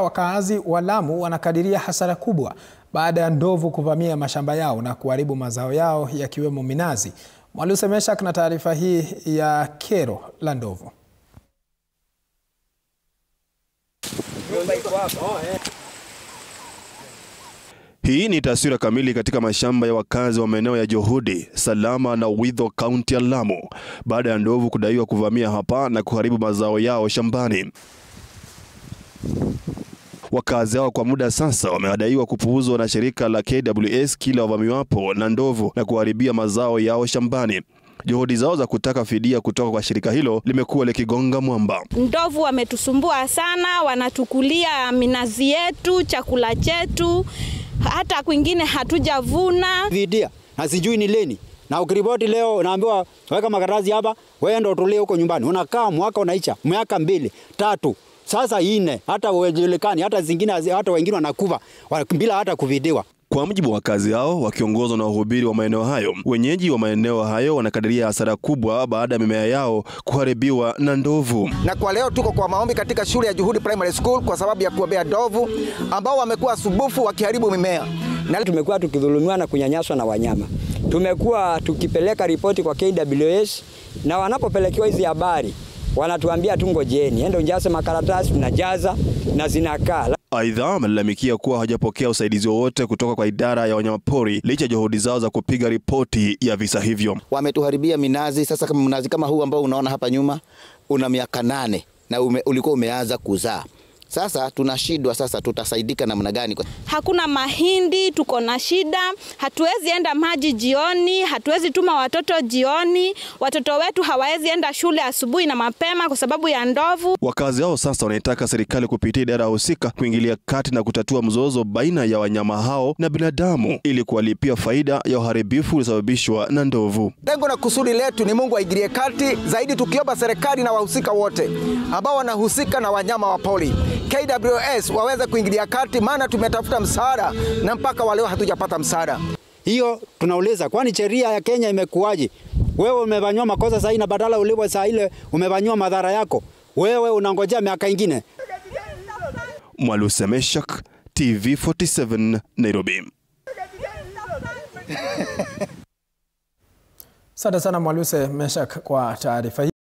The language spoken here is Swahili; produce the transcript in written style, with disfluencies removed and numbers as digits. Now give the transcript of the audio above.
wakazi wa Lamu wanakadiria hasara kubwa baada ya ndovu kuvamia mashamba yao na kuharibu mazao yao yakiwemo minazi. Mwaluse Meshak na taarifa hii ya kero la ndovu. Hii ni taswira kamili katika mashamba ya wakazi wa maeneo ya Juhudi, Salama na Widho, kaunti ya Lamu, baada ya ndovu kudaiwa kuvamia hapa na kuharibu mazao yao shambani. Wakazi hao kwa muda sasa wamedaiwa kupuuzwa na shirika la KWS kila wavamiwapo na ndovu na kuharibia mazao yao shambani. Juhudi zao za kutaka fidia kutoka kwa shirika hilo limekuwa likigonga mwamba. Ndovu wametusumbua sana, wanatukulia minazi yetu, chakula chetu, hata kwingine hatujavuna. Vidia na sijui ni leni. Na ukiripoti leo unaambiwa weka makaratasi hapa, wewe ndio utulie huko nyumbani. Unakaa mwaka unaicha, miaka 2, 3, sasa 4, hata wejulikani, hata zingine hata wengine wanakufa bila hata kuvidiwa. Kwa mujibu wa wakazi hao wakiongozwa na wahubiri wa maeneo hayo, wenyeji wa maeneo hayo wanakadiria hasara kubwa baada ya mimea yao kuharibiwa na ndovu. Na kwa leo tuko kwa maombi katika shule ya Juhudi Primary School kwa sababu ya kuombea ndovu ambao wamekuwa subufu wakiharibu mimea. Na tumekuwa tukidhulumiwa na kunyanyaswa na wanyama. Tumekuwa tukipeleka ripoti kwa KWS na wanapopelekewa hizi habari wanatuambia tu ngojeni, ende unjaze makaratasi, tunajaza na zinakaa. Aidha, wamelalamikia kuwa hawajapokea usaidizi wowote kutoka kwa idara ya wanyamapori licha juhudi zao za kupiga ripoti ya visa hivyo. Wametuharibia minazi. Sasa kama mnazi kama huu ambao unaona hapa nyuma una miaka 8 na ulikuwa umeanza kuzaa. Sasa tunashindwa, sasa tutasaidika namna gani? Hakuna mahindi, tuko na shida, hatuwezi enda maji jioni, hatuwezi tuma watoto jioni, watoto wetu hawawezi enda shule asubuhi na mapema kwa sababu ya ndovu. Wakazi hao sasa wanaitaka serikali kupitia idara husika kuingilia kati na kutatua mzozo baina ya wanyama hao na binadamu ili kuwalipia faida ya uharibifu uliosababishwa na ndovu. Lengo na kusudi letu ni Mungu aingilie kati zaidi, tukiomba serikali na wahusika wote ambao wanahusika na wanyama wa pori, KWS waweze kuingilia kati, maana tumetafuta msaada na mpaka waleo hatujapata msaada. Hiyo tunauliza, kwani sheria ya Kenya imekuaje? Wewe umefanywa makosa sasa na badala ulipwe saa ile umefanywa madhara yako, wewe unangojea miaka ingine. Mwaluse Meshak, TV47, Nairobi. Asante sana Mwaluse Meshak kwa taarifa hii.